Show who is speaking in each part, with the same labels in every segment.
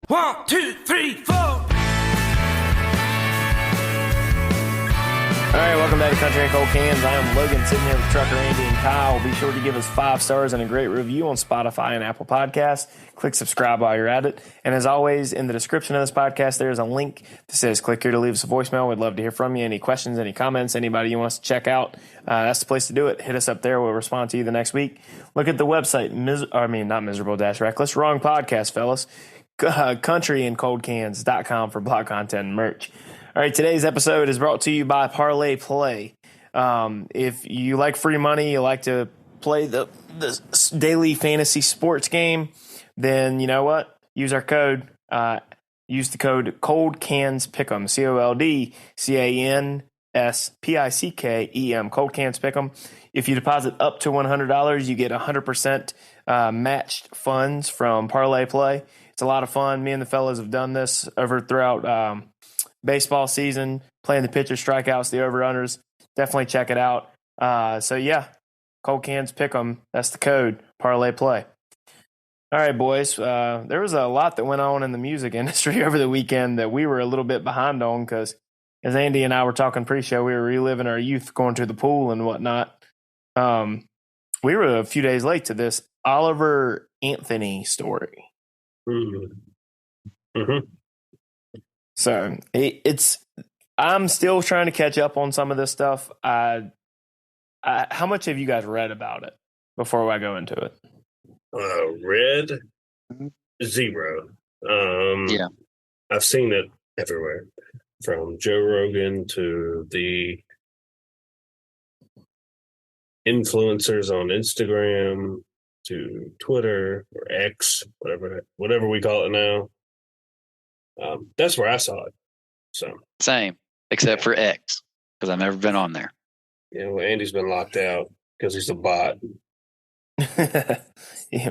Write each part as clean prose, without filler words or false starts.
Speaker 1: 1, 2, 3, 4.
Speaker 2: All right, welcome back to Country and Cold Cans. I am Logan, sitting here with Trucker Andy and Kyle. Be sure to give us 5 stars and a great review on Spotify and Apple Podcasts. Click subscribe while you're at it. And as always, in the description of this podcast, there is a link that says click here to leave us a voicemail. We'd love to hear from you. Any questions, any comments, anybody you want us to check out, that's the place to do it. Hit us up there. We'll respond to you the next week. Look at the website, not miserable-reckless, wrong podcast, fellas. Countryandcoldcans.com for blog content and merch. All right, today's episode is brought to you by Parlay Play. If you like free money, you like to play the daily fantasy sports game, then you know what? Use our code. Use the code COLDCANSPICK'em, COLDCANSPICKEM, Cold Cans Pick'em. If you deposit up to $100, you get 100% matched funds from Parlay Play. It's a lot of fun. Me and the fellas have done this throughout baseball season, playing the pitcher strikeouts, the over-unders. Definitely check it out. So, yeah, Cold Cans Pick'em. That's the code, Parlay Play. All right, boys. There was a lot that went on in the music industry over the weekend that we were a little bit behind on because, as Andy and I were talking pre-show, we were reliving our youth going to the pool and whatnot. We were a few days late to this Oliver Anthony story.
Speaker 3: Mm-hmm.
Speaker 2: So I'm still trying to catch up on some of this stuff. How much have you guys read about it before I go into it?
Speaker 3: Read 0.
Speaker 4: Yeah.
Speaker 3: I've seen it everywhere, from Joe Rogan to the influencers on Instagram to Twitter or X, whatever we call it now. That's where I saw it. So
Speaker 4: Same, except for X, because I've never been on there.
Speaker 3: yeah, well, Andy's been locked out because he's a bot.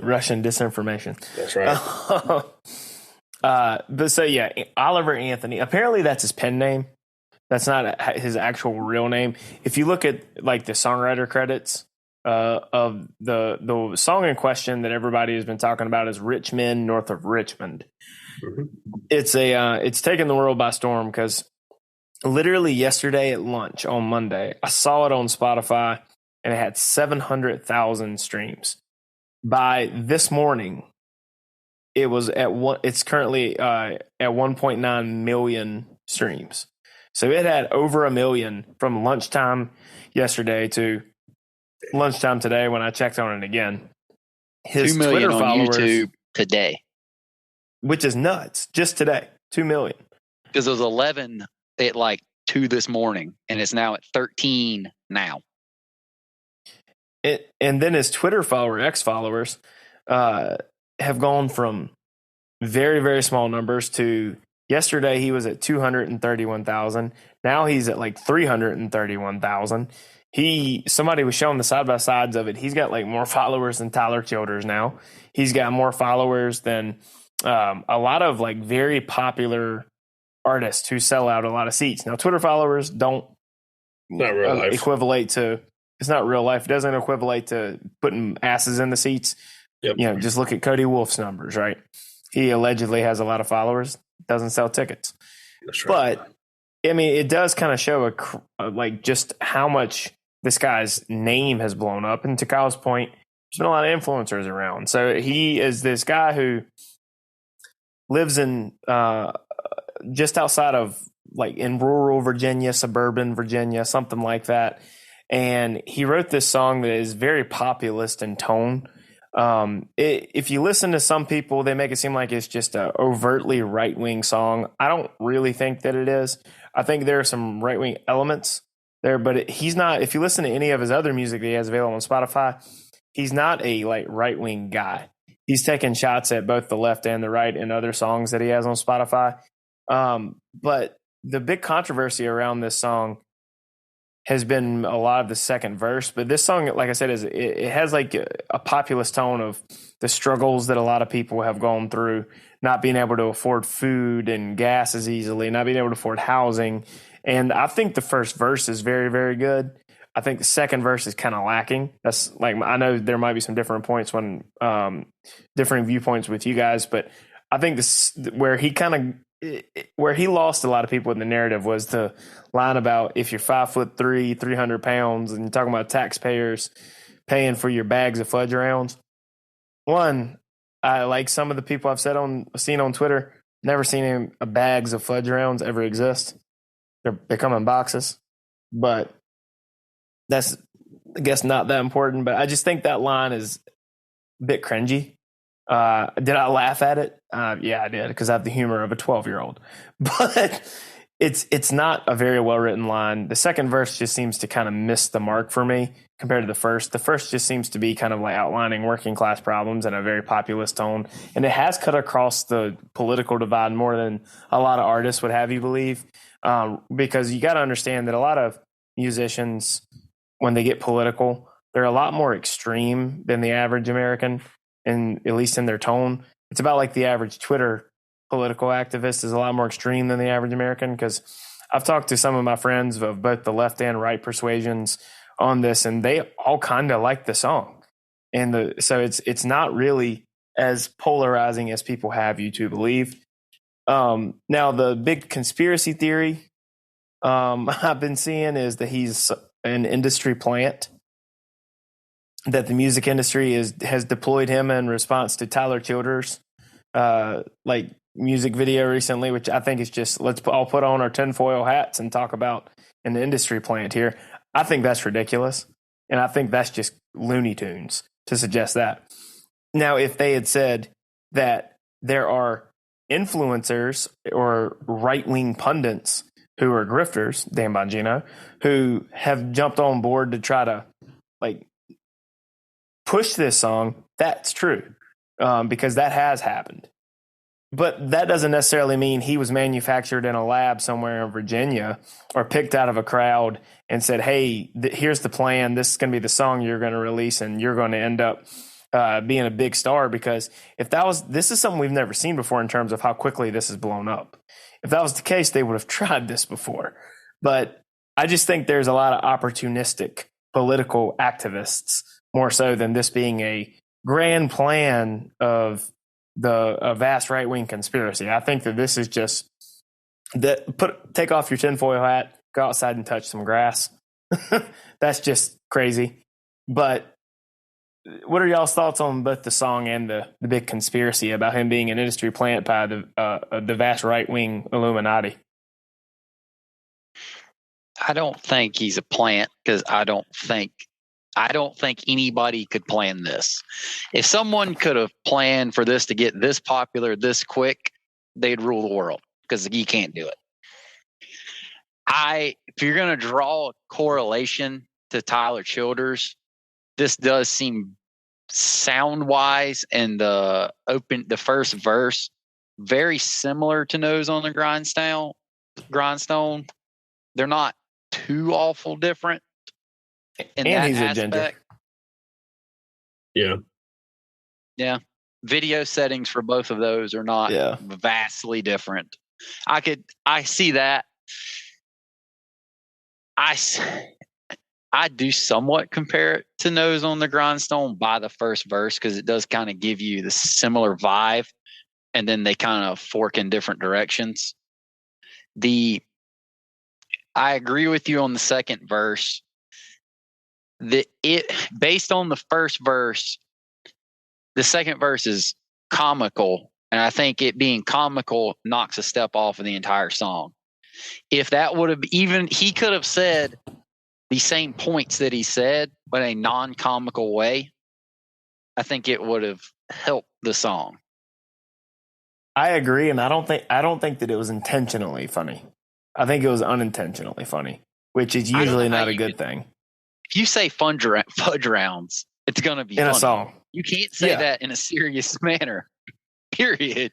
Speaker 2: Russian disinformation.
Speaker 3: That's right.
Speaker 2: But so, yeah, Oliver Anthony. Apparently that's his pen name. That's not his actual real name. If you look at like the songwriter credits of the song in question that everybody has been talking about is Richmond, north of Richmond.
Speaker 3: Mm-hmm.
Speaker 2: It's taken the world by storm because literally yesterday at lunch on Monday, I saw it on Spotify and it had 700,000 streams. By this morning, it was it's currently at 1.9 million streams. So it had over 1 million from lunchtime yesterday to lunchtime today when I checked on it again. His
Speaker 4: 2 million
Speaker 2: Twitter
Speaker 4: on
Speaker 2: followers
Speaker 4: YouTube today.
Speaker 2: Which is nuts. Just today, 2 million.
Speaker 4: Because it was 11 at like 2 this morning, and it's now at 13 now.
Speaker 2: And then his Twitter X followers, have gone from very, very small numbers to yesterday he was at 231,000. Now he's at like 331,000. Somebody was showing the side by sides of it. He's got like more followers than Tyler Childers now. He's got more followers than a lot of like very popular artists who sell out a lot of seats. Now, Twitter followers don't
Speaker 3: Not real life.
Speaker 2: equivalate to, it's not real life. It doesn't equivalate to putting asses in the seats.
Speaker 3: Yep.
Speaker 2: You know, just look at Cody Wolf's numbers, right? He allegedly has a lot of followers, doesn't sell tickets.
Speaker 3: That's right.
Speaker 2: But I mean, it does kind of show like just how much this guy's name has blown up. And to Kyle's point, there's been a lot of influencers around. So he is this guy who lives in just outside of like in rural Virginia, suburban Virginia, something like that. And he wrote this song that is very populist in tone. If you listen to some people, they make it seem like it's just a overtly right-wing song. I don't really think that it is. I think there are some right-wing elements there, but he's not. If you listen to any of his other music that he has available on Spotify, he's not a like right-wing guy. He's taking shots at both the left and the right in other songs that he has on Spotify. But the big controversy around this song has been a lot of the second verse. But this song, like I said, it has like a populist tone of the struggles that a lot of people have gone through, not being able to afford food and gas as easily, not being able to afford housing. And I think the first verse is very, very good. I think the second verse is kind of lacking. That's like, I know there might be some different points when differing viewpoints with you guys, but I think this where he lost a lot of people in the narrative was the line about if you're 5'3", 300 pounds, and you're talking about taxpayers paying for your bags of fudge rounds. One, I like some of the people I've seen on Twitter. Never seen bags of fudge rounds ever exist. They come in boxes, but that's, I guess, not that important. But I just think that line is a bit cringy. Did I laugh at it? Yeah, I did, because I have the humor of a 12-year-old. But it's not a very well written line. The second verse just seems to kind of miss the mark for me compared to the first. The first just seems to be kind of like outlining working class problems in a very populist tone, and it has cut across the political divide more than a lot of artists would have you believe. Because you got to understand that a lot of musicians, when they get political, they're a lot more extreme than the average American, and at least in their tone. It's about like the average Twitter political activist is a lot more extreme than the average American, because I've talked to some of my friends of both the left and right persuasions on this, and they all kind of like the song. And so it's not really as polarizing as people have you to believe. Now, the big conspiracy theory I've been seeing is that he's an industry plant, that the music industry has deployed him in response to Tyler Childers' like music video recently, which I think is just, let's all put on our tinfoil hats and talk about an industry plant here. I think that's ridiculous, and I think that's just Looney Tunes to suggest that. Now, if they had said that there are influencers or right-wing pundits who are grifters, Dan Bongino, who have jumped on board to try to like push this song, that's true, because that has happened. But that doesn't necessarily mean he was manufactured in a lab somewhere in Virginia or picked out of a crowd and said, hey, here's the plan. This is going to be the song you're going to release, and you're going to end up being a big star. Because this is something we've never seen before in terms of how quickly this has blown up. If that was the case, they would have tried this before. But I just think there's a lot of opportunistic political activists, more so than this being a grand plan of a vast right-wing conspiracy. I think that this is just take off your tinfoil hat, go outside and touch some grass. That's just crazy. But what are y'all's thoughts on both the song and the big conspiracy about him being an industry plant by the vast right-wing Illuminati?
Speaker 4: I don't think he's a plant, because I don't think anybody could plan this. If someone could have planned for this to get this popular this quick, they'd rule the world, because you can't do it. If you're going to draw a correlation to Tyler Childers, this does seem sound-wise and the first verse very similar to Nose on the Grindstone. They're not too awful different. In
Speaker 2: and
Speaker 4: that
Speaker 2: he's
Speaker 4: aspect.
Speaker 2: a ginger.
Speaker 4: Yeah. Video settings for both of those are not vastly different. I see that. I do somewhat compare it to Nose on the Grindstone by the first verse, because it does kind of give you the similar vibe, and then they kind of fork in different directions. I agree with you on the second verse. Based on the first verse, the second verse is comical, and I think it being comical knocks a step off of the entire song. If that would have he could have said the same points that he said, but in a non-comical way, I think it would have helped the song.
Speaker 2: I agree, and I don't think that it was intentionally funny. I think it was unintentionally funny, which is usually not a good thing.
Speaker 4: If you say fudge rounds, it's going to be
Speaker 2: in
Speaker 4: funny.
Speaker 2: A song.
Speaker 4: You can't say that in a serious manner, period.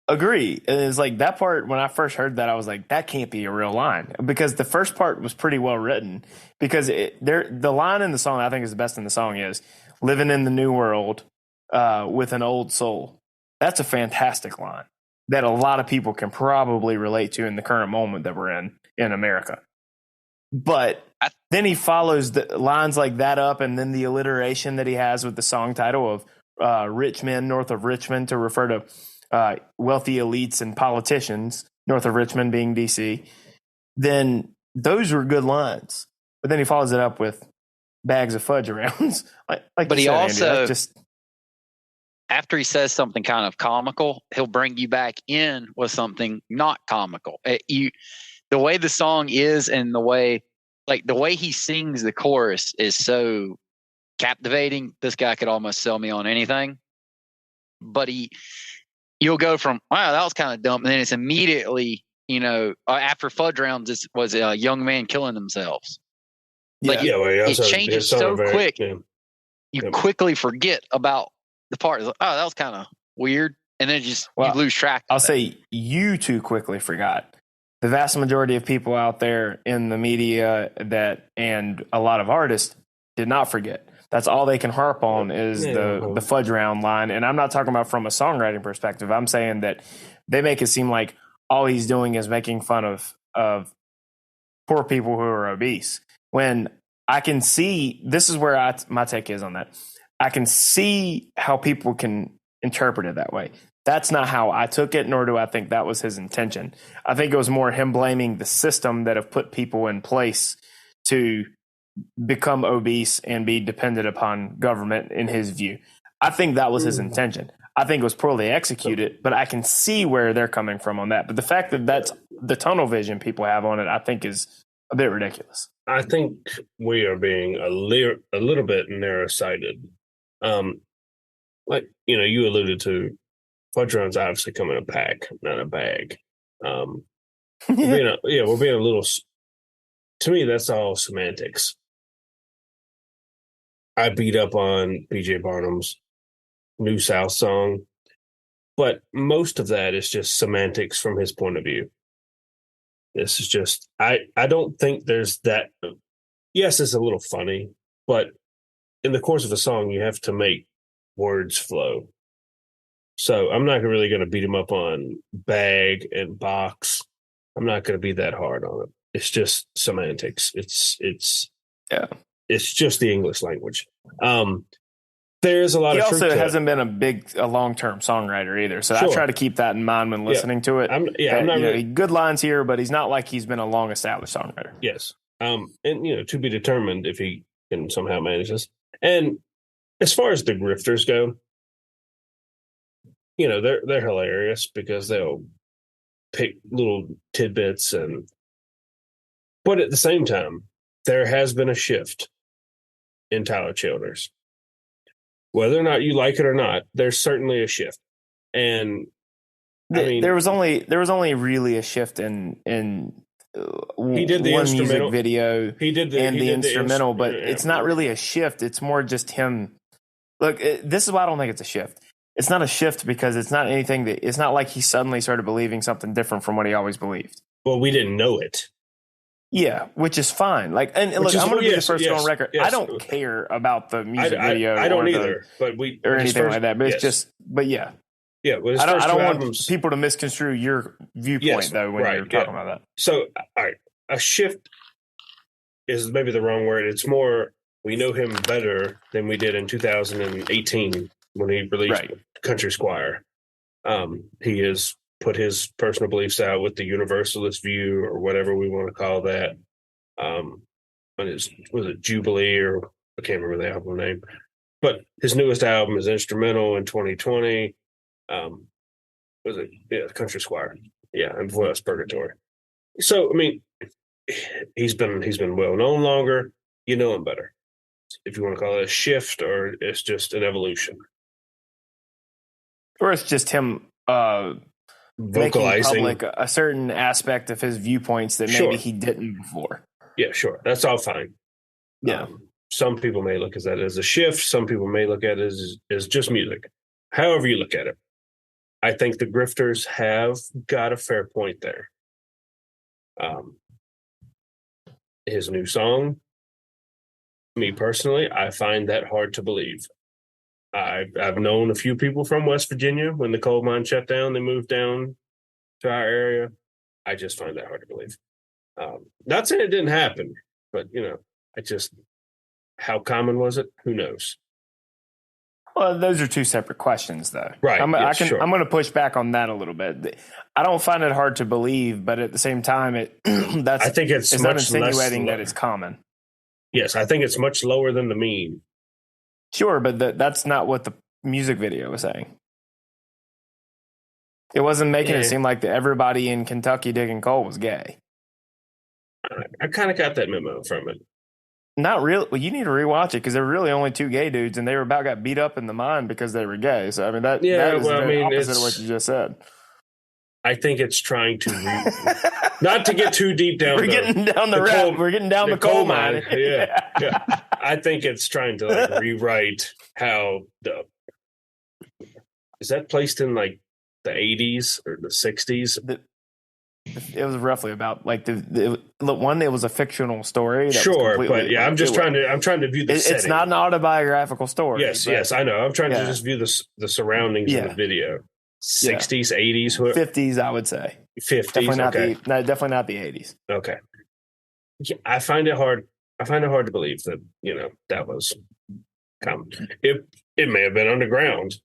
Speaker 2: Agree. And it's like that part, when I first heard that, I was like, that can't be a real line, because the first part was pretty well written, because the line in the song I think is the best in the song is living in the new world with an old soul. That's a fantastic line that a lot of people can probably relate to in the current moment that we're in America. But then he follows the lines like that up, and then the alliteration that he has with the song title of Richmond, north of Richmond, to refer to wealthy elites and politicians, north of Richmond being D.C., then those were good lines. But then he follows it up with bags of fudge arounds. like
Speaker 4: But
Speaker 2: you
Speaker 4: he
Speaker 2: said,
Speaker 4: also,
Speaker 2: Andrew, that's just
Speaker 4: after he says something kind of comical, he'll bring you back in with something not comical. The way the song is and the way he sings the chorus is so captivating. This guy could almost sell me on anything. But you'll go from, wow, that was kind of dumb, and then it's immediately, after fudge rounds, it was a young man killing themselves.
Speaker 2: yeah.
Speaker 4: It changes so quick. Yeah. You quickly forget about the part. Oh, that was kind of weird, and then you lose track.
Speaker 2: I'll say you too quickly forgot. The vast majority of people out there in the media and a lot of artists did not forget. That's all they can harp on is the fudge round line. And I'm not talking about from a songwriting perspective. I'm saying that they make it seem like all he's doing is making fun of poor people who are obese. When I can see, this is where my take is on that. I can see how people can interpret it that way. That's not how I took it, nor do I think that was his intention. I think it was more him blaming the system that have put people in place to become obese and be dependent upon government in his view. I think that was his intention. I think it was poorly executed, but I can see where they're coming from on that. But the fact that that's the tunnel vision people have on it, I think is a bit ridiculous.
Speaker 3: I think we are being a little bit narrow-sighted. You alluded to, fudge rounds obviously come in a pack, not a bag. We're being a little. To me, that's all semantics. I beat up on B.J. Barnum's New South song, but most of that is just semantics from his point of view. This is just, I don't think there's that. Yes, it's a little funny, but in the course of a song, you have to make words flow. So I'm not really going to beat him up on bag and box. I'm not going to be that hard on it. It's just semantics. It's just the English language. There's a lot. He
Speaker 2: also hasn't been a long-term songwriter either, so sure. I try to keep that in mind when listening to it.
Speaker 3: I'm not really
Speaker 2: good lines here, but he's not like he's been a long-established songwriter.
Speaker 3: Yes, and to be determined if he can somehow manage this. And as far as the grifters go, they're hilarious because they'll pick little tidbits but at the same time, there has been a shift in Tyler Childers. Whether or not you like it or not, there's certainly a shift. And
Speaker 2: there was only really a shift in
Speaker 3: he did the
Speaker 2: one
Speaker 3: instrumental
Speaker 2: music video.
Speaker 3: He did the
Speaker 2: instrumental, but it's not really a shift. It's more just him. Look, this is why I don't think it's a shift. It's not a shift because it's not anything it's not like he suddenly started believing something different from what he always believed.
Speaker 3: Well, we didn't know it.
Speaker 2: Yeah, which is fine. Look, I'm going to be the first on record. Yes. I don't care about the music video.
Speaker 3: I don't either. But
Speaker 2: anything like that. But it's just. But yeah.
Speaker 3: Yeah. Well,
Speaker 2: I don't want people to misconstrue your viewpoint though when you're talking about that.
Speaker 3: So, all right, a shift is maybe the wrong word. It's more we know him better than we did in 2018 when he released Country Squire. He has put his personal beliefs out with the universalist view or whatever we want to call that. Was it Jubilee or I can't remember the album name, but his newest album is instrumental in 2020. Was it Country Squire? Yeah, and before that's Purgatory. So he's been well known longer. You know him better. If you want to call it a shift or it's just an evolution,
Speaker 2: or it's just him
Speaker 3: vocalizing
Speaker 2: making public a certain aspect of his viewpoints that maybe he didn't before.
Speaker 3: Yeah, sure. That's all fine.
Speaker 2: Yeah.
Speaker 3: Some people may look at that as a shift. Some people may look at it as just music. However you look at it. I think the grifters have got a fair point there. His new song, me personally, I find that hard to believe. I've known a few people from West Virginia. When the coal mine shut down, they moved down to our area. I just find that hard to believe. Not saying it didn't happen, but how common was it? Who knows?
Speaker 2: Well, those are two separate questions, though.
Speaker 3: Right.
Speaker 2: I'm
Speaker 3: Sure.
Speaker 2: going to push back on that a little bit. I don't find it hard to believe, but at the same time, I think it's not insinuating that it's common.
Speaker 3: Yes, I think it's much lower than the mean.
Speaker 2: Sure, but that's not what the music video was saying. It wasn't making it seem like everybody in Kentucky digging coal was gay.
Speaker 3: I kind of got that memo from it.
Speaker 2: Not really. Well, you need to rewatch it because there were really only two gay dudes, and they got beat up in the mine because they were gay. So I mean that is the opposite of what you just said.
Speaker 3: I think it's trying to not to get too deep down.
Speaker 2: We're getting down the coal mine.
Speaker 3: Yeah. I think it's trying to rewrite how is that placed in like the 80s or the 60s.
Speaker 2: It was roughly about like it was a fictional story.
Speaker 3: Sure, but yeah, I'm trying to view the setting.
Speaker 2: It's not an autobiographical story.
Speaker 3: Yes, I know. I'm trying to just view the surroundings of the video. 60s, 80s,
Speaker 2: 50s, I would say.
Speaker 3: 50s,
Speaker 2: definitely not the 80s.
Speaker 3: Okay. Yeah, I find it hard to believe that, that was common. It may have been underground.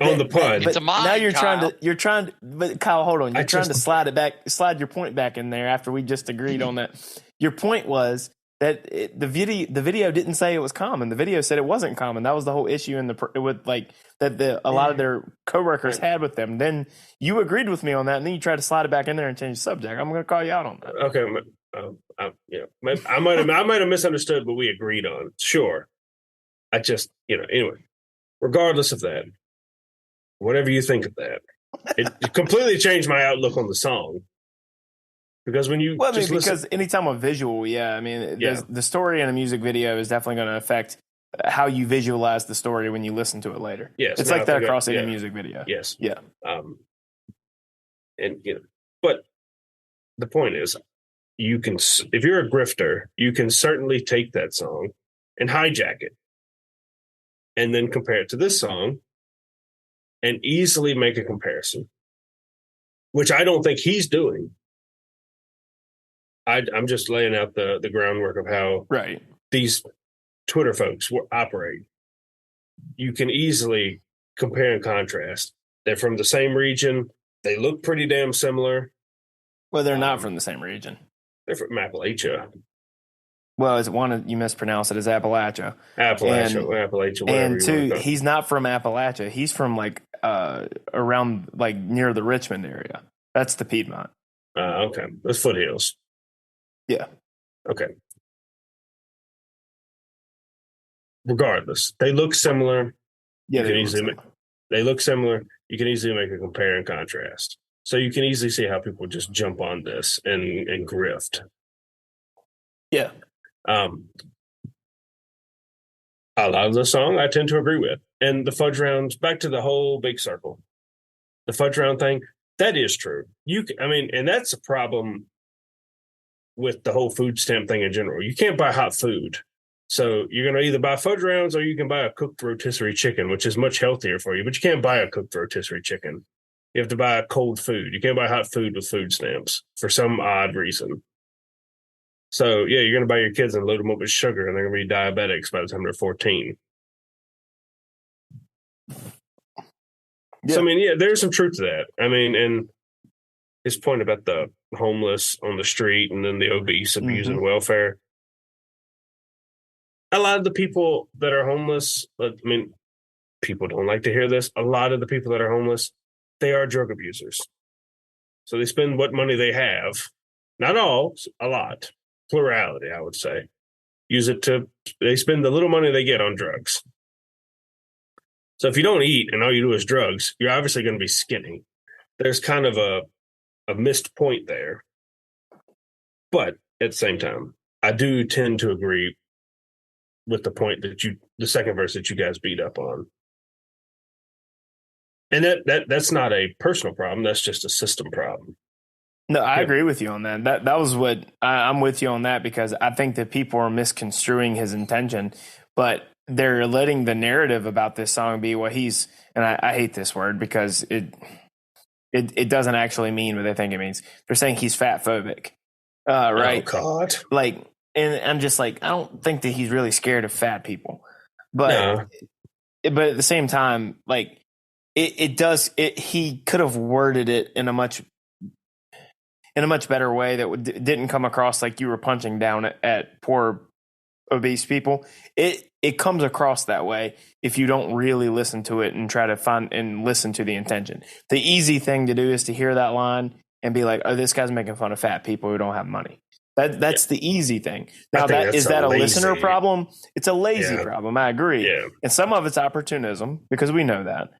Speaker 3: On the pun.
Speaker 4: It's a mine,
Speaker 2: now you're
Speaker 4: Kyle.
Speaker 2: trying to, but Kyle, hold on. You're trying to slide your point back in there after we just agreed on that. Your point was that the video didn't say it was common. The video said it wasn't common. That was the whole issue a lot of their coworkers had with them. Then you agreed with me on that, and then you tried to slide it back in there and change the subject. I'm going to call you out on that.
Speaker 3: Okay. I might have misunderstood what we agreed on. Sure. I just, anyway, regardless of that, whatever you think of that, it completely changed my outlook on the song. Because when you
Speaker 2: because anytime a visual, the story in a music video is definitely going to affect how you visualize the story when you listen to it later.
Speaker 3: Yes,
Speaker 2: it's like that across any music video.
Speaker 3: Yes,
Speaker 2: yeah.
Speaker 3: But the point is, you can, if you're a grifter, you can certainly take that song and hijack it, and then compare it to this song, and easily make a comparison, which I don't think he's doing. I'm just laying out the groundwork of how these Twitter folks operate. You can easily compare and contrast. They're from the same region. They look pretty damn similar.
Speaker 2: Well, they're not from the same region.
Speaker 3: They're from Appalachia.
Speaker 2: Well, it's one you mispronounced it as Appalachia.
Speaker 3: Appalachia.
Speaker 2: And two, he's not from Appalachia. He's from around near the Richmond area. That's the Piedmont.
Speaker 3: Okay, those foothills.
Speaker 2: Yeah.
Speaker 3: Okay. Regardless, they look similar.
Speaker 2: Yeah,
Speaker 3: they look similar. You can easily make a compare and contrast. So you can easily see how people just jump on this and grift.
Speaker 2: Yeah.
Speaker 3: A lot of the song I tend to agree with. And the fudge rounds, back to the whole big circle. The fudge round thing, that is true. And that's a problem with the whole food stamp thing in general. You can't buy hot food. So you're going to either buy fudge rounds or you can buy a cooked rotisserie chicken, which is much healthier for you. But you can't buy a cooked rotisserie chicken. You have to buy cold food. You can't buy hot food with food stamps for some odd reason. So, yeah, you're going to buy your kids and load them up with sugar, and they're going to be diabetics by the time they're 14. Yeah. So, there's some truth to that. And his point about the homeless on the street and then the obese abusing welfare. A lot of the people that are homeless, people don't like to hear this. A lot of the people that are homeless, they are drug abusers. So they spend what money they have. Not all, a lot. Plurality, I would say. They spend the little money they get on drugs. So if you don't eat and all you do is drugs, you're obviously going to be skinny. There's kind of a missed point there. But at the same time, I do tend to agree with the point the second verse that you guys beat up on. And that's not a personal problem. That's just a system problem.
Speaker 2: No, I agree with you on that. That was what I'm with you on that, because I think that people are misconstruing his intention, but they're letting the narrative about this song be what he's, and I hate this word because it doesn't actually mean what they think it means. They're saying he's fat phobic. Right.
Speaker 3: Oh, God.
Speaker 2: And I'm just I don't think that he's really scared of fat people, but but at the same time, like it does. He could have worded it in a much better way that didn't come across like you were punching down at poor obese people. It comes across that way if you don't really listen to it and try to find and listen to the intention. The easy thing to do is to hear that line and be like, oh, this guy's making fun of fat people who don't have money. That's the easy thing. Now, is that a listener problem? It's a lazy problem. I agree. Yeah. And some of it's opportunism because we know that.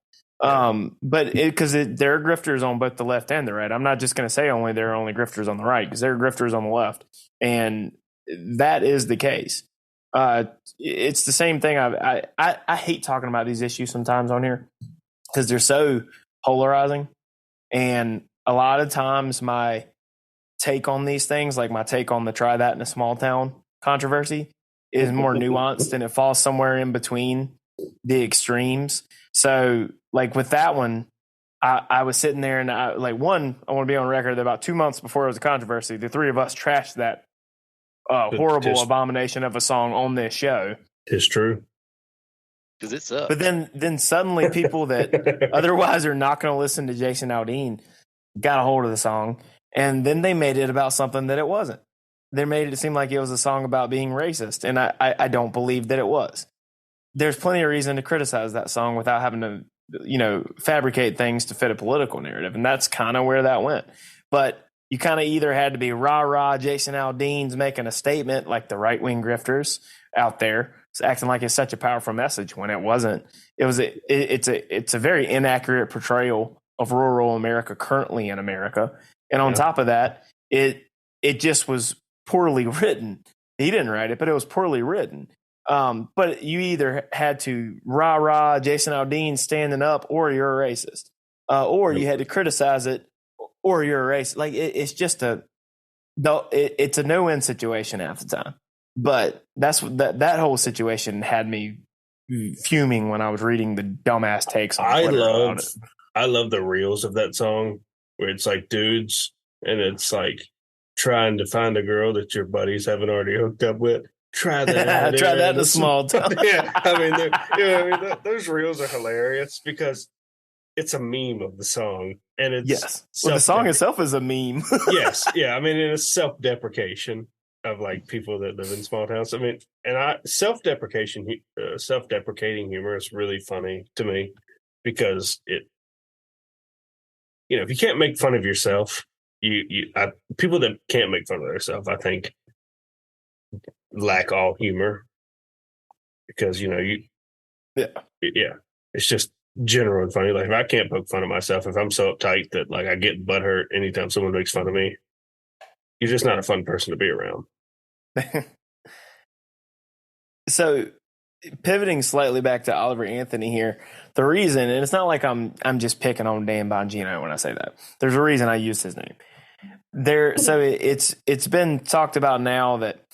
Speaker 2: But because there are grifters on both the left and the right. I'm not just going to say there are only grifters on the right, because there are grifters on the left. And that is the case. It's the same thing. I hate talking about these issues sometimes on here because they're so polarizing. And a lot of times my take on these things, like my take on the try that in a small town controversy, is more nuanced and it falls somewhere in between the extremes. So like with that one, I was sitting there and I want to be on record that about 2 months before it was a controversy, the three of us trashed that horrible abomination of a song on this show.
Speaker 3: It's true.
Speaker 4: Because it sucks.
Speaker 2: But then suddenly people that otherwise are not going to listen to Jason Aldean got a hold of the song, and then they made it about something that it wasn't. They made it seem like it was a song about being racist, and I don't believe that it was. There's plenty of reason to criticize that song without having to, fabricate things to fit a political narrative, and that's kind of where that went. But you kind of either had to be rah-rah, Jason Aldean's making a statement like the right-wing grifters out there, acting like it's such a powerful message when it wasn't. It's a very inaccurate portrayal of rural America currently in America. And on top of that, it just was poorly written. He didn't write it, but it was poorly written. But you either had to rah-rah Jason Aldean standing up, or you're a racist. Or you had to criticize it, or you're a racist. Like it's just it's a no-win situation half the time. But that whole situation had me fuming when I was reading the dumbass takes on Twitter about it.
Speaker 3: I love the reels of that song where it's like dudes and it's like trying to find a girl that your buddies haven't already hooked up with. Try that.
Speaker 2: Try that in a small town.
Speaker 3: Yeah, I mean, those reels are hilarious because it's a meme of the song, and it's
Speaker 2: the song itself is a meme.
Speaker 3: Yes, yeah. I mean, it's self-deprecation of like people that live in small towns. I mean, and self-deprecating humor is really funny to me because it, if you can't make fun of yourself, people that can't make fun of themselves, I think, lack all humor because it's just general and funny. Like if I can't poke fun of myself, if I'm so uptight that like I get butthurt anytime someone makes fun of me, you're just not a fun person to be around.
Speaker 2: So pivoting slightly back to Oliver Anthony here, the reason, and it's not like I'm just picking on Dan Bongino when I say that. There's a reason I used his name. So it's been talked about now that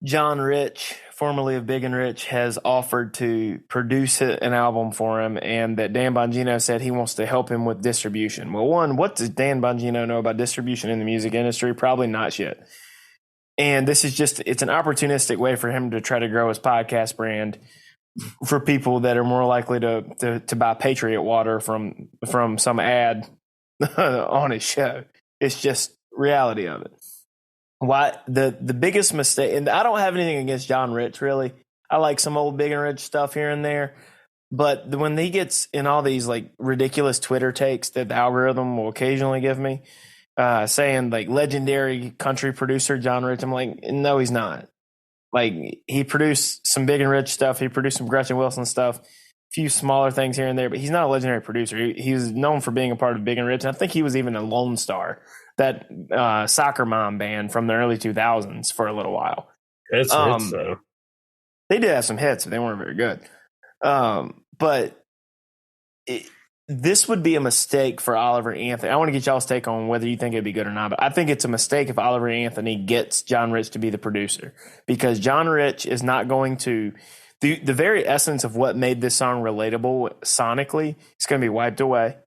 Speaker 2: John Rich, formerly of Big and Rich, has offered to produce an album for him, and that Dan Bongino said he wants to help him with distribution. Well, one, what does Dan Bongino know about distribution in the music industry? Probably not shit. And this is it's an opportunistic way for him to try to grow his podcast brand for people that are more likely to buy Patriot water from some ad on his show. It's just reality of it. Why the biggest mistake, and I don't have anything against John Rich, really. I like some old Big and Rich stuff here and there. But when he gets in all these like ridiculous Twitter takes that the algorithm will occasionally give me, saying like legendary country producer John Rich, I'm like, no, he's not. Like he produced some Big and Rich stuff. He produced some Gretchen Wilson stuff, a few smaller things here and there, but he's not a legendary producer. He was known for being a part of Big and Rich. And I think he was even a Lone Star, that soccer mom band from the early 2000s for a little while.
Speaker 3: It's hits, though.
Speaker 2: They did have some hits, but they weren't very good. But this would be a mistake for Oliver Anthony. I want to get y'all's take on whether you think it'd be good or not, but I think it's a mistake if Oliver Anthony gets John Rich to be the producer, because John Rich is not going to the very essence of what made this song relatable sonically is going to be wiped away.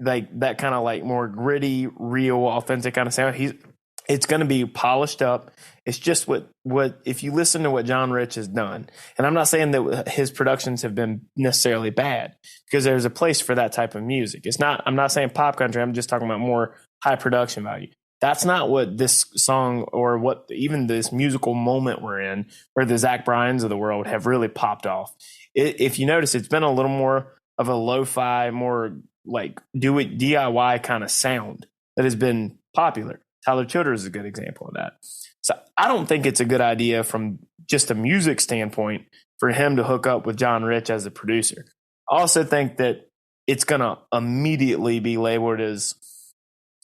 Speaker 2: Like that kind of like more gritty, real, authentic kind of sound. It's going to be polished up. It's just what if you listen to what John Rich has done, and I'm not saying that his productions have been necessarily bad, because there's a place for that type of music. I'm not saying pop country. I'm just talking about more high production value. That's not what this song or what even this musical moment we're in, where the Zach Bryans of the world have really popped off. If you notice, it's been a little more of a lo-fi, more like do it DIY kind of sound that has been popular. Tyler Childers is a good example of that. So I don't think it's a good idea from just a music standpoint for him to hook up with John Rich as a producer. I also think that it's going to immediately be labeled as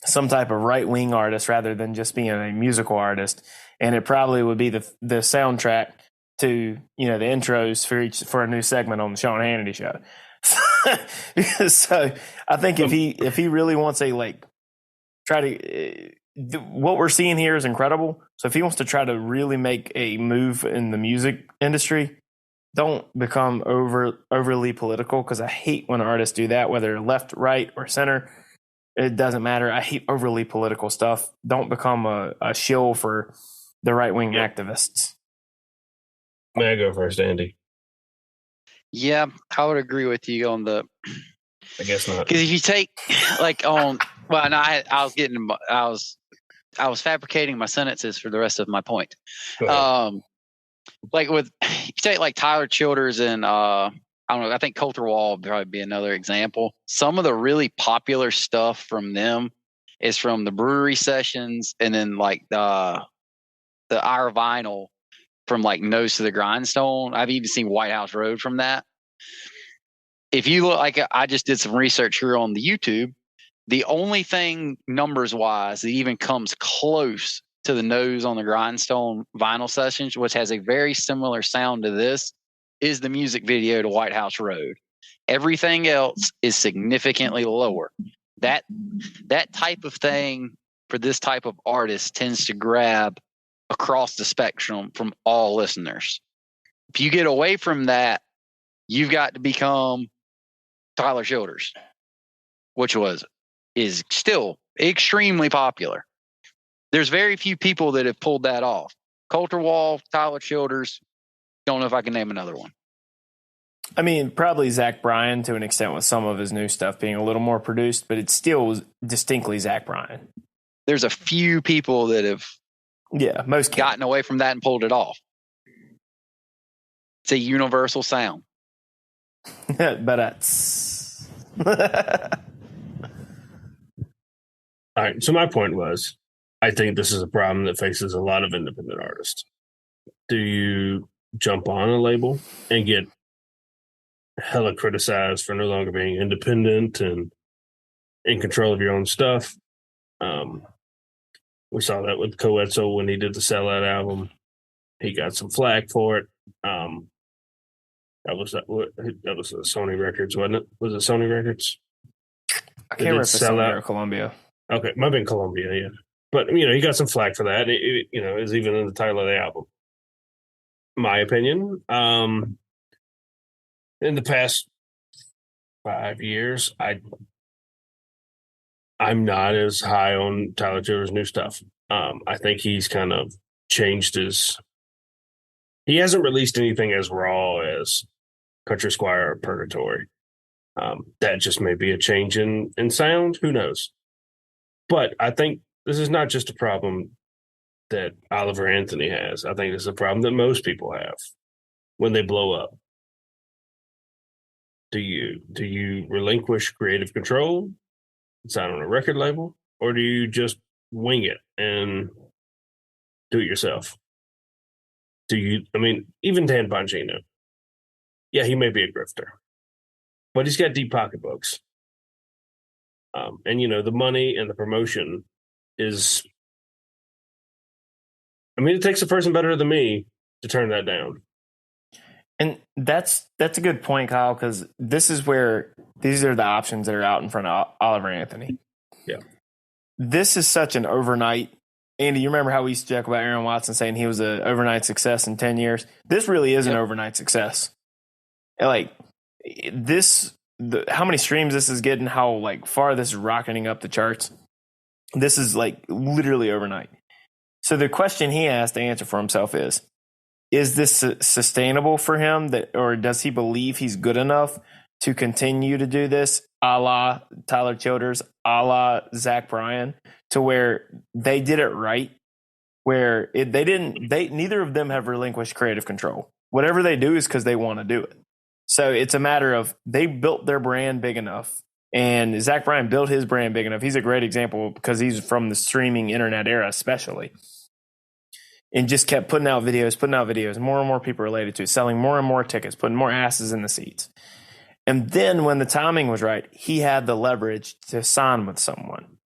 Speaker 2: some type of right-wing artist rather than just being a musical artist. And it probably would be the soundtrack to, the intros for a new segment on the Sean Hannity show. So I think if he really wants what we're seeing here is incredible. So if he wants to try to really make a move in the music industry, don't become overly political, because I hate when artists do that, whether left, right, or center. It doesn't matter. I hate overly political stuff. Don't become a shill for the right-wing activists.
Speaker 3: May I go first, Andy?
Speaker 4: Yeah, I would agree with you on the.
Speaker 3: I guess not.
Speaker 4: Because if you take I was fabricating my sentences for the rest of my point. If you take Tyler Childers and I don't know, I think Coulter Wall would probably be another example. Some of the really popular stuff from them is from the Brewery Sessions, and then the Our Vinyl from Nose to the Grindstone. I've even seen White House Road from that. If you look, I just did some research here on the YouTube. The only thing numbers wise that even comes close to the Nose on the Grindstone vinyl sessions, which has a very similar sound to this, is the music video to White House Road. Everything else is significantly lower. That type of thing for this type of artist tends to grab across the spectrum from all listeners. If you get away from that, you've got to become Tyler Childers, which is still extremely popular. There's very few people that have pulled that off. Coulter Wall, Tyler Childers. Don't know if I can name another one.
Speaker 2: I mean, probably Zach Bryan to an extent with some of his new stuff being a little more produced, but it's still distinctly Zach Bryan.
Speaker 4: There's a few people that have
Speaker 2: most
Speaker 4: gotten away from that and pulled it off. It's a universal sound.
Speaker 2: But that's
Speaker 3: all right. So my point was, I think this is a problem that faces a lot of independent artists. Do you jump on a label and get hella criticized for no longer being independent and in control of your own stuff? We saw that with Coetzel when he did the Sellout album. He got some flack for it. That was Sony Records, wasn't it? Was it Sony Records?
Speaker 2: I can't remember if it's Sony or Columbia.
Speaker 3: Okay, might have been Columbia, yeah. But, he got some flack for that. It is even in the title of the album. My opinion, in the past 5 years, I'm not as high on Tyler Childers' new stuff. I think he's kind of changed he hasn't released anything as raw as Country Squire or Purgatory. That just may be a change in sound. Who knows? But I think this is not just a problem that Oliver Anthony has. I think it's a problem that most people have when they blow up. Do you relinquish creative control, sign on a record label, or do you just wing it and do it yourself? Even Dan Bongino, yeah, he may be a grifter, but he's got deep pocketbooks. And the money and the promotion is, it takes a person better than me to turn that down.
Speaker 2: And that's a good point, Kyle, because this is where these are the options that are out in front of Oliver Anthony.
Speaker 3: Yeah.
Speaker 2: This is such an overnight. Andy, you remember how we used to joke about Aaron Watson saying he was an overnight success in 10 years? This really is an overnight success. How many streams this is getting, how far this is rocketing up the charts. This is literally overnight. So the question he has to answer for himself is this sustainable for him, or does he believe he's good enough to continue to do this, a la Tyler Childers, a la Zach Bryan, to where they did it right, where neither of them have relinquished creative control. Whatever they do is because they want to do it. So it's a matter of they built their brand big enough, and Zach Bryan built his brand big enough. He's a great example because he's from the streaming internet era, especially, and just kept putting out videos. More and more people related to it, selling more and more tickets, putting more asses in the seats. And then when the timing was right, he had the leverage to sign with someone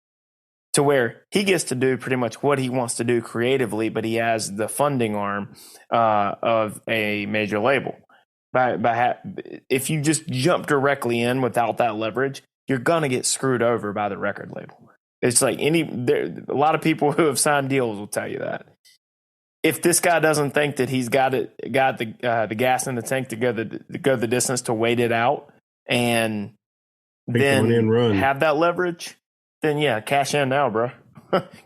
Speaker 2: to where he gets to do pretty much what he wants to do creatively, but he has the funding arm of a major label. If you just jump directly in without that leverage, you're gonna get screwed over by the record label. It's like a lot of people who have signed deals will tell you that. If this guy doesn't think that he's got the gas in the tank to go the distance to wait it out and then have that leverage, then yeah, cash in now, bro.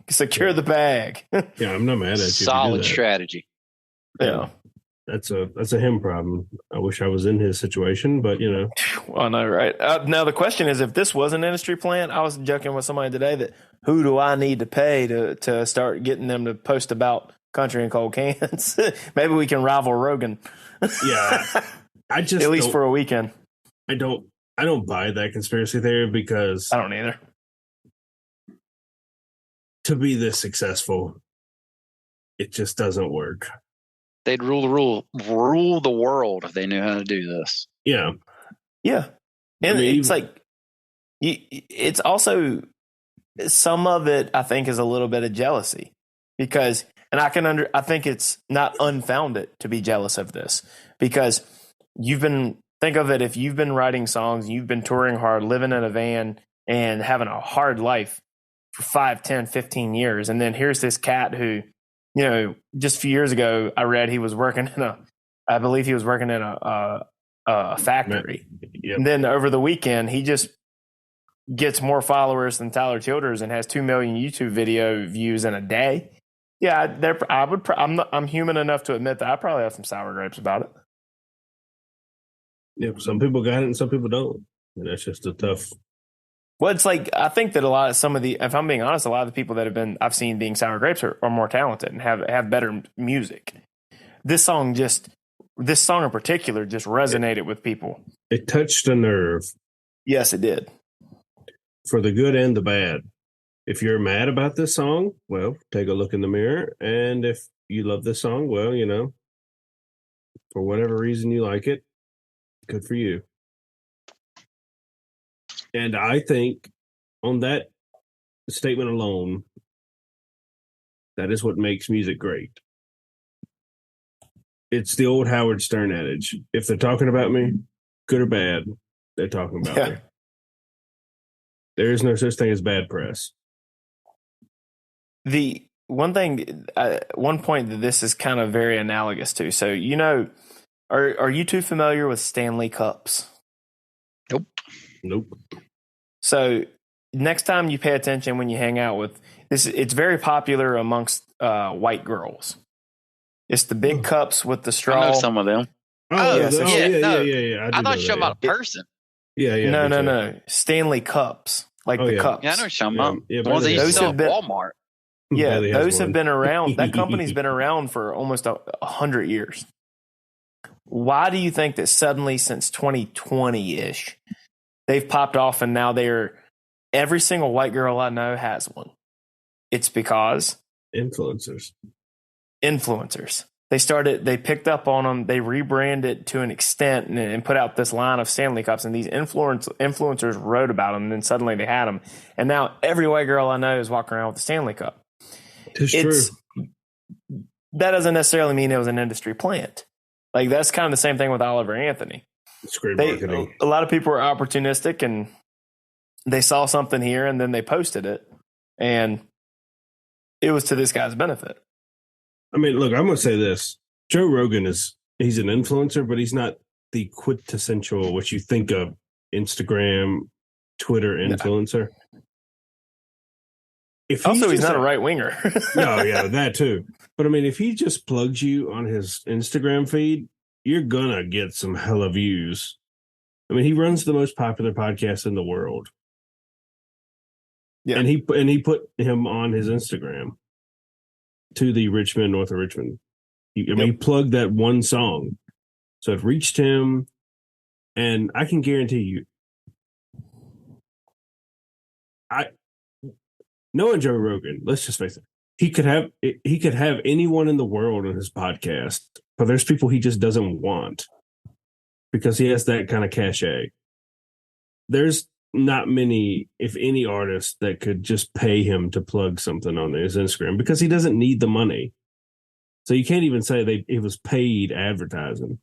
Speaker 2: Secure the bag.
Speaker 3: Yeah, I'm not mad at you.
Speaker 4: Solid strategy.
Speaker 2: Yeah.
Speaker 3: That's a him problem. I wish I was in his situation, but you know.
Speaker 2: I know, right? Now the question is, if this was an industry plan, I was joking with somebody today that who do I need to pay to start getting them to post about country and cold cans? Maybe we can rival Rogan.
Speaker 3: Yeah, I just
Speaker 2: at least for a weekend.
Speaker 3: I don't buy that conspiracy theory because
Speaker 2: I don't either.
Speaker 3: To be this successful, it just doesn't work.
Speaker 4: They'd rule the world if they knew how to do this.
Speaker 3: Yeah.
Speaker 2: And I mean, it's like, it's also some of it, I think, is a little bit of jealousy because, and I think it's not unfounded to be jealous of this because think of it, if you've been writing songs, you've been touring hard, living in a van and having a hard life for 5, 10, 15 years. And then here's this cat who, you know, just a few years ago, I read he was working in a factory. Yep. And then over the weekend, he just gets more followers than Tyler Childers and has 2 million YouTube video views in a day. Yeah, I'm human enough to admit that I probably have some sour grapes about it.
Speaker 3: Yeah, some people got it and some people don't. And that's just a tough.
Speaker 2: Well, it's like, I think that if I'm being honest, a lot of the people that I've seen being sour grapes are more talented and have better music. This song in particular just resonated with people.
Speaker 3: It touched a nerve.
Speaker 2: Yes, it did.
Speaker 3: For the good and the bad. If you're mad about this song, well, take a look in the mirror. And if you love this song, well, you know, for whatever reason you like it, good for you. And I think on that statement alone, that is what makes music great. It's the old Howard Stern adage. If they're talking about me, good or bad, they're talking about me. There is no such thing as bad press.
Speaker 2: The one point that this is kind of very analogous to. So, you know, are you too familiar with Stanley Cups?
Speaker 3: Nope.
Speaker 2: So next time you pay attention when you hang out with this, it's very popular amongst white girls. It's the big cups with the straw.
Speaker 4: I know some of them.
Speaker 3: Yeah.
Speaker 4: I thought you were about a person.
Speaker 3: Yeah.
Speaker 2: No. Stanley Cups, like the cups.
Speaker 4: Yeah, I know what you're talking about.
Speaker 3: Yeah,
Speaker 4: the ones they used to sell at Walmart.
Speaker 2: Yeah, those have been around. That company's been around for almost 100 years. Why do you think that suddenly, since 2020-ish, they've popped off and now every single white girl I know has one? It's because
Speaker 3: influencers.
Speaker 2: They picked up on them. They rebranded to an extent and put out this line of Stanley Cups, and these influencers wrote about them, and then suddenly they had them. And now every white girl I know is walking around with a Stanley Cup.
Speaker 3: It's true.
Speaker 2: That doesn't necessarily mean it was an industry plant. Like, that's kind of the same thing with Oliver Anthony.
Speaker 3: It's great marketing.
Speaker 2: A lot of people are opportunistic, and they saw something here, and then they posted it, and it was to this guy's benefit.
Speaker 3: I mean, look, I'm going to say this. Joe Rogan he's an influencer, but he's not the quintessential, what you think of Instagram, Twitter influencer. if
Speaker 2: also he's not a right winger.
Speaker 3: No, yeah, that too. But I mean, if he just plugs you on his Instagram feed, you're gonna get some hella views. I mean, he runs the most popular podcast in the world.
Speaker 2: Yeah.
Speaker 3: And he put him on his Instagram to the Richmond, north of Richmond. He plugged that one song. So it reached him, and I can guarantee you, knowing Joe Rogan, let's just face it, he could have anyone in the world on his podcast, but there's people he just doesn't want because he has that kind of cachet. There's not many, if any, artists that could just pay him to plug something on his Instagram because he doesn't need the money. So you can't even say it was paid advertising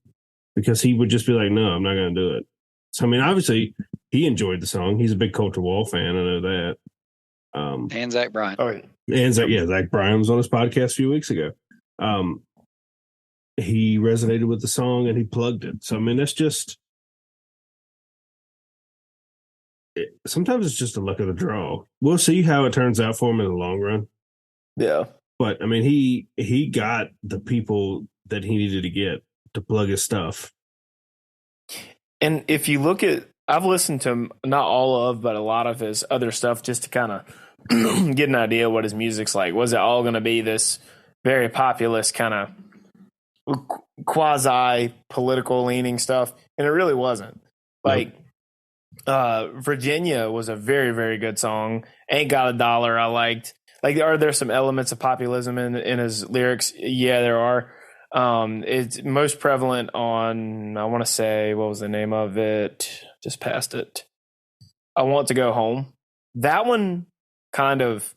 Speaker 3: because he would just be like, no, I'm not going to do it. So, I mean, obviously, he enjoyed the song. He's a big Culture Wall fan. I know that.
Speaker 4: And Zach Bryan.
Speaker 2: Oh,
Speaker 3: and Zach Bryan was on his podcast a few weeks ago. He resonated with the song and he plugged it. So, I mean, that's just... sometimes it's just the luck of the draw. We'll see how it turns out for him in the long run.
Speaker 2: Yeah.
Speaker 3: But, I mean, he got the people that he needed to get to plug his stuff.
Speaker 2: And if you look at, I've listened to not all of, but a lot of his other stuff just to kind of get an idea what his music's like. Was it all going to be this very populist kind of quasi political leaning stuff? And it really wasn't. Like, Virginia was a very, very good song. Ain't Got a Dollar I liked. Like, are there some elements of populism in his lyrics? Yeah, there are. It's most prevalent on, I want to say, what was the name of it? Just passed it. I Want to Go Home. That one kind of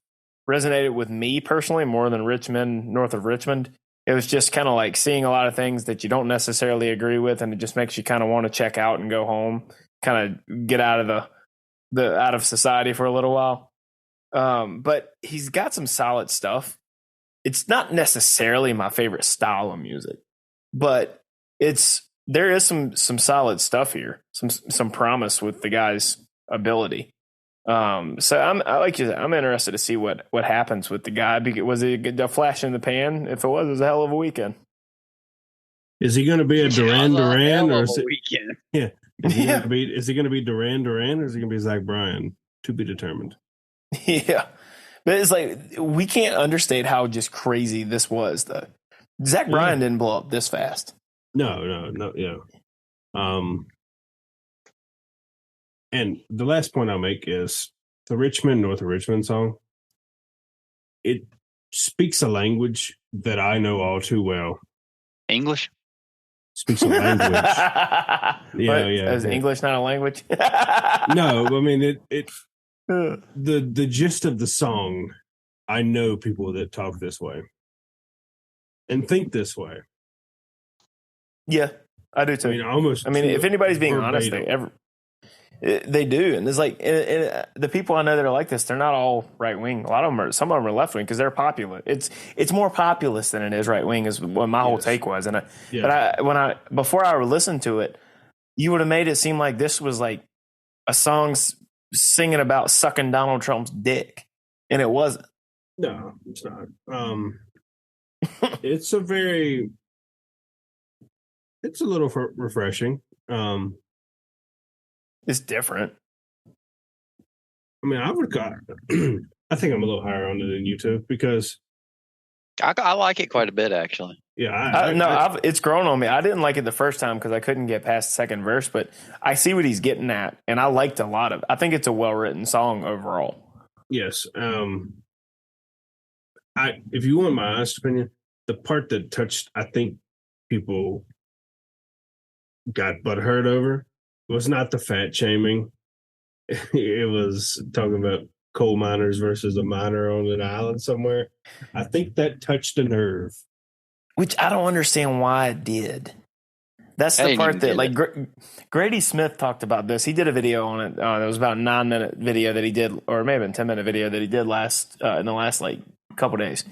Speaker 2: resonated with me personally more than Richmond, north of Richmond. It was just kind of like seeing a lot of things that you don't necessarily agree with, and it just makes you kind of want to check out and go home, kind of get out of the out of society for a little while. But he's got some solid stuff. It's not necessarily my favorite style of music, but there is some solid stuff here, some promise with the guy's ability. So I like you said, I'm interested to see what happens with the guy. Was it a flash in the pan? If it was a hell of a weekend.
Speaker 3: Is he going to be a Duran Duran or is it
Speaker 4: weekend?
Speaker 3: Yeah? Is he going to be Duran Duran or is he going to be Zach Bryan? To be determined.
Speaker 2: Yeah. But it's like, we can't understate how just crazy this was, though. Zach Bryan didn't blow up this fast.
Speaker 3: No, yeah. And the last point I'll make is the Richmond, north of Richmond song. It speaks a language that I know all too well.
Speaker 4: English?
Speaker 3: Speaks a language. Yeah.
Speaker 2: Is English not a language?
Speaker 3: No, I mean, the gist of the song, I know people that talk this way and think this way.
Speaker 2: Yeah, I do too.
Speaker 3: I mean,
Speaker 2: if anybody's being
Speaker 3: verbatim.
Speaker 2: honest, they do. And it's like, and the people I know that are like this, they're not all right wing. A lot of them some of them are left wing because they're popular. It's more populist than it is right wing is what my whole take was. And before I listened to it, you would have made it seem like this was like a song singing about sucking Donald Trump's dick, and it wasn't.
Speaker 3: No, it's not. It's a little refreshing.
Speaker 2: It's different.
Speaker 3: I mean, I think I'm a little higher on it than you two because
Speaker 4: I like it quite a bit, actually.
Speaker 3: Yeah,
Speaker 2: it's grown on me. I didn't like it the first time because I couldn't get past the second verse, but I see what he's getting at, and I liked a lot of it. I think it's a well-written song overall.
Speaker 3: Yes. If you want my honest opinion, the part that touched, I think people got butthurt over was not the fat shaming. It was talking about coal miners versus a miner on an island somewhere. I think that touched a nerve.
Speaker 2: Which I don't understand why it did. That's the part that, like, Grady Smith talked about this. He did a video on it. It was about a 9-minute video that he did, or maybe a 10-minute video that he did in the last, like, couple days.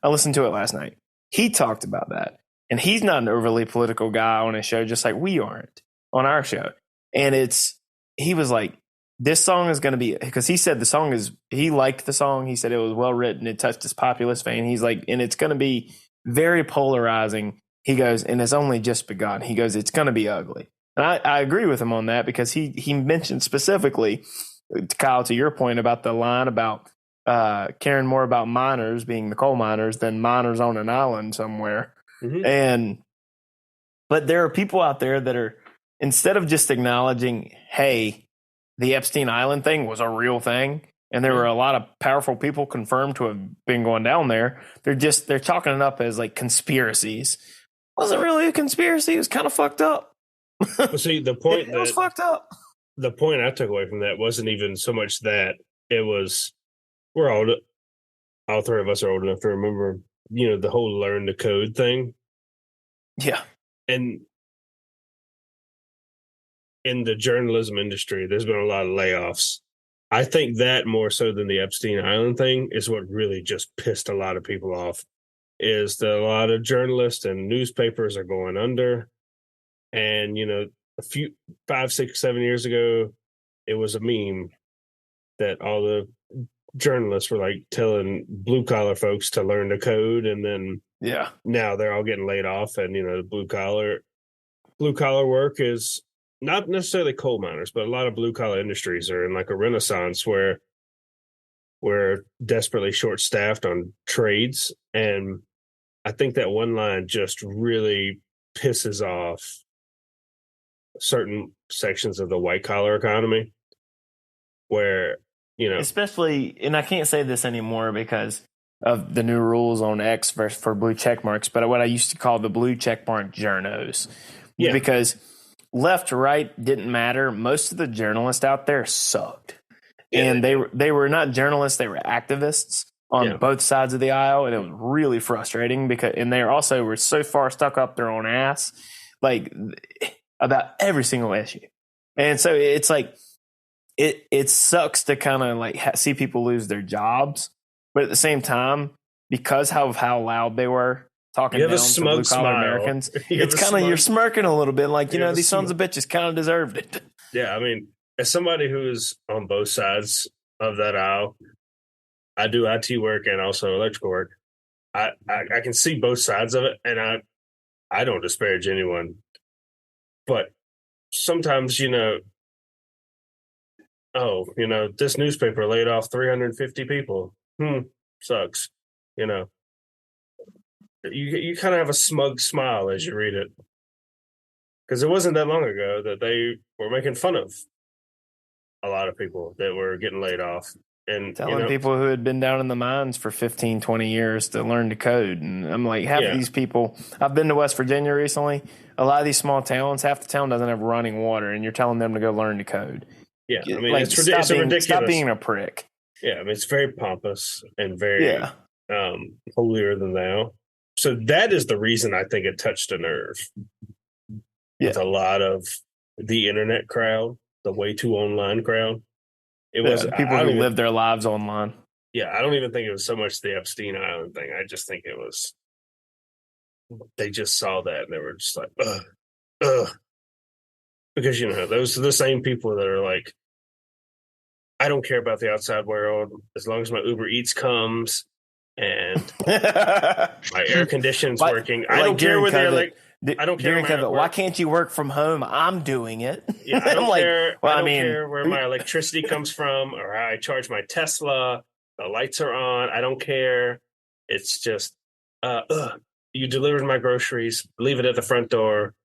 Speaker 2: I listened to it last night. He talked about that. And he's not an overly political guy on his show, just like we aren't on our show. And he was like, this song is going to be, because he said he liked the song. He said it was well written. It touched his populist vein. He's like, and it's going to be very polarizing. He goes, and it's only just begun. He goes, it's going to be ugly. And I agree with him on that, because he mentioned specifically, Kyle, to your point about the line about caring more about miners being the coal miners than miners on an island somewhere. Mm-hmm. But there are people out there that are, instead of just acknowledging, hey, the Epstein Island thing was a real thing, and there were a lot of powerful people confirmed to have been going down there, they're chalking it up as like conspiracies. It wasn't really a conspiracy. It was kind of fucked up.
Speaker 3: Well, see, the point
Speaker 2: it was fucked up.
Speaker 3: The point I took away from that wasn't even so much that it was, all three of us are old enough to remember, the whole learn the code thing.
Speaker 2: Yeah.
Speaker 3: And in the journalism industry, there's been a lot of layoffs. I think that more so than the Epstein Island thing is what really just pissed a lot of people off, is that a lot of journalists and newspapers are going under. And, a few 5, 6, 7 years ago, it was a meme that all the journalists were like telling blue collar folks to learn the code. And then now they're all getting laid off. And, the blue collar work is not necessarily coal miners, but a lot of blue collar industries are in like a renaissance where we're desperately short staffed on trades. And I think that one line just really pisses off certain sections of the white collar economy where,
Speaker 2: especially, and I can't say this anymore because of the new rules on X for blue check marks, but what I used to call the blue check mark journos. Yeah. Because left, right didn't matter. Most of the journalists out there sucked. Yeah, and they were not journalists, they were activists on both sides of the aisle, and it was really frustrating and they also were so far stuck up their own ass, like about every single issue. And so it's like it sucks to kind of like see people lose their jobs, but at the same time, because of how loud they were talking down to blue collar Americans, it's kind of, you're smirking a little bit, like, these sons of bitches kind of deserved it.
Speaker 3: Yeah, I mean, as somebody who's on both sides of that aisle, I do IT work and also electrical work. I can see both sides of it, and I don't disparage anyone. But sometimes, this newspaper laid off 350 people. Sucks. You kind of have a smug smile as you read it. Because it wasn't that long ago that they were making fun of a lot of people that were getting laid off. And
Speaker 2: telling people who had been down in the mines for 15, 20 years to learn to code. And I'm like, half of these people, I've been to West Virginia recently. A lot of these small towns, half the town doesn't have running water, and you're telling them to go learn to code.
Speaker 3: Yeah, I mean, it's ridiculous.
Speaker 2: Stop being a prick.
Speaker 3: Yeah, I mean, it's very pompous and very holier than thou. So that is the reason I think it touched a nerve with a lot of the internet crowd, the way too online crowd. It was
Speaker 2: people who live their lives online.
Speaker 3: Yeah, I don't even think it was so much the Epstein Island thing. I just think it was, they just saw that and they were just like, ugh. Because, those are the same people that are like, I don't care about the outside world as long as my Uber Eats comes and my air conditioning's working. I don't care whether I don't care.
Speaker 2: Why can't you work from home? I'm doing it.
Speaker 3: Yeah, I don't care. Well, I don't care where my electricity comes from or how I charge my Tesla. The lights are on. I don't care. It's just, you delivered my groceries. Leave it at the front door.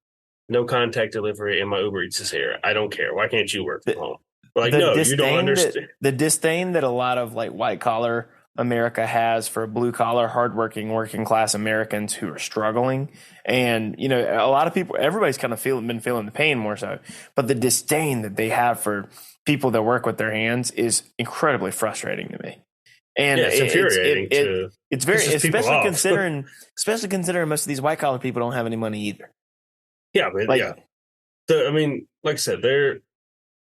Speaker 3: No contact delivery, and my Uber Eats is here. I don't care. Why can't you work from home? Like, no, you don't understand.
Speaker 2: The disdain that a lot of like white collar America has for blue collar, hardworking, working class Americans who are struggling. And, a lot of people, everybody's kind of been feeling the pain more so. But the disdain that they have for people that work with their hands is incredibly frustrating to me. And
Speaker 3: it's infuriating.
Speaker 2: It's very, especially considering most of these white collar people don't have any money either.
Speaker 3: Yeah, but like I said,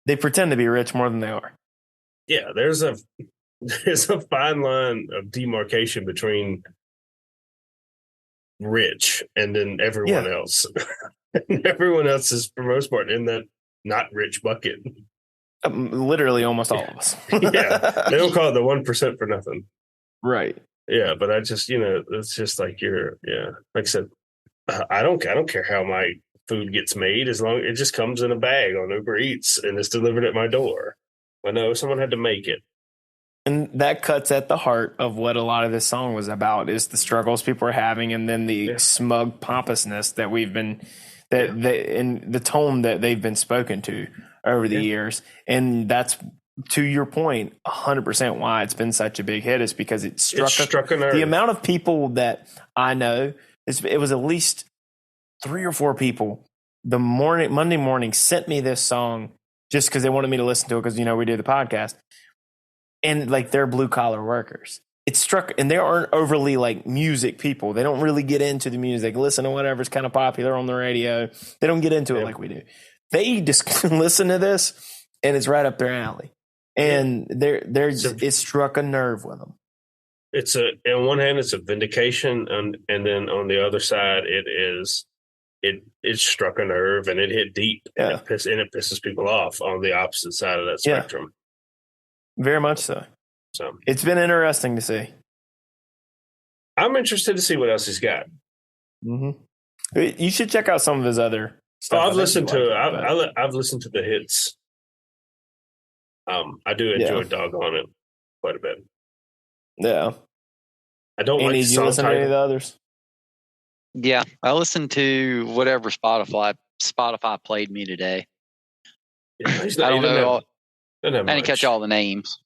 Speaker 2: they pretend to be rich more than they are.
Speaker 3: Yeah, there's a fine line of demarcation between rich and then everyone else. And everyone else is, for most part, in that not rich bucket.
Speaker 2: Literally almost all of us.
Speaker 3: Yeah, they don't call it the 1% for nothing.
Speaker 2: Right.
Speaker 3: Yeah, but I just, it's just like like I said, I don't care how my food gets made as long as it just comes in a bag on Uber Eats and it's delivered at my door. But no, someone had to make it.
Speaker 2: And that cuts at the heart of what a lot of this song was about, is the struggles people are having, and then the smug pompousness that we've been, and the tone that they've been spoken to over the years. And that's, to your point, 100% why it's been such a big hit, is because it struck a nerve. The amount of people that I know, it was at least 3 or 4 people Monday morning sent me this song just because they wanted me to listen to it, because we do the podcast. And like, they're blue collar workers. It struck, and they aren't overly like music people. They don't really get into the music, listen to whatever's kind of popular on the radio. They don't get into it like we do. They just listen to this, and it's right up their alley. And it struck a nerve with them.
Speaker 3: It's on one hand, it's a vindication, and then on the other side, it struck a nerve, and it hit deep, and it pisses people off on the opposite side of that spectrum.
Speaker 2: Very much so. So it's been interesting to see.
Speaker 3: I'm interested to see what else he's got.
Speaker 2: Mm-hmm. You should check out some of his other stuff.
Speaker 3: I've listened to I've listened to the hits. I do enjoy Doggone It quite a bit.
Speaker 2: Yeah.
Speaker 3: I don't
Speaker 2: like the song listen to any of the others?
Speaker 4: Yeah, I listened to whatever Spotify played me today.
Speaker 3: Yeah,
Speaker 4: I don't know. I didn't catch all the names.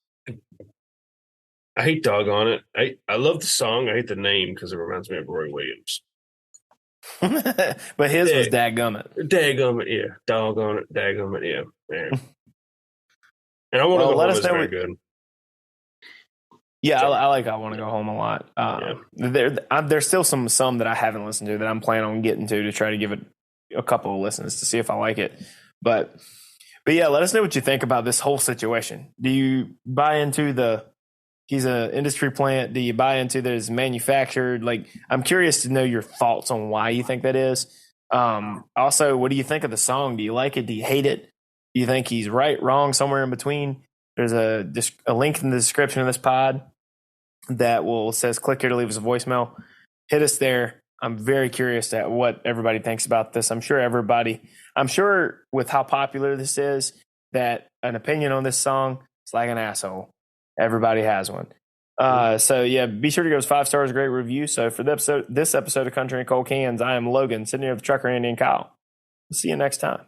Speaker 3: I hate Doggone It. I love the song. I hate the name because it reminds me of Roy Williams.
Speaker 2: But his was Dadgummit.
Speaker 3: Dadgummit, yeah. Doggone It, Dadgummit, yeah. And I want to go home is very good.
Speaker 2: Yeah, I like I Want to Go Home a lot. There's still some that I haven't listened to that I'm planning on getting to try to give it a couple of listens to see if I like it. But yeah, let us know what you think about this whole situation. Do you buy into he's an industry plant? Do you buy into that it's manufactured? Like, I'm curious to know your thoughts on why you think that is. Also, what do you think of the song? Do you like it? Do you hate it? Do you think he's right, wrong, somewhere in between? There's a link in the description of this pod that says click here to leave us a voicemail. Hit us there. I'm very curious at what everybody thinks about this. I'm sure with how popular this is, that an opinion on this song is like an asshole. Everybody has one. So yeah, be sure to give us 5 stars, great review. So for this episode of Country and Cold Cans, I am Logan, sitting here with Trucker Andy and Kyle. We'll see you next time.